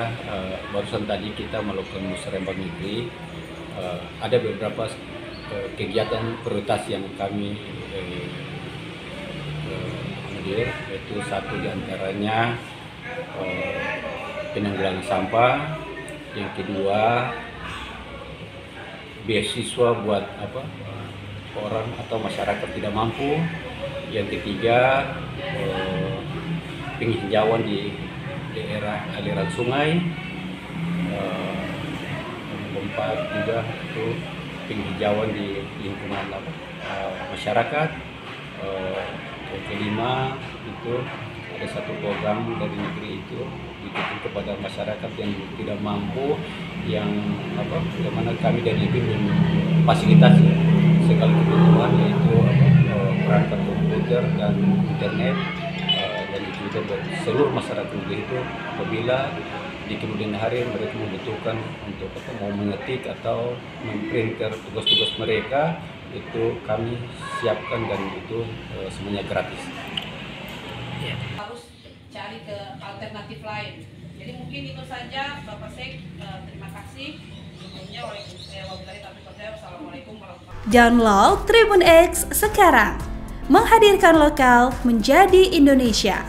Alhamdulillah barusan tadi kita melakukan musyawarah negeri. Ada beberapa kegiatan prioritas yang kami hadir, yaitu satu diantaranya penanggulangan sampah, yang kedua beasiswa buat orang atau masyarakat tidak mampu, yang ketiga penghijauan di daerah aliran sungai, yang keempat juga itu penghijauan di lingkungan masyarakat, yang kelima itu ada satu program dari negeri itu ditujukan kepada masyarakat yang tidak mampu, yang mana kami dari negeri memfasilitasi segala kebutuhan, yaitu perangkat komputer dan internet, dan itu juga buat seluruh masyarakat negeri itu apabila di kemudian hari mereka membutuhkan untuk mau mengetik atau memprinter tugas-tugas mereka, itu kami siapkan dan itu semuanya gratis. Harus cari ke alternatif lain. Jadi mungkin itu saja Bapak Sek. Terima kasih. Wassalamualaikum warahmatullahi wabarakatuh. Download Tribun X sekarang, menghadirkan lokal menjadi Indonesia.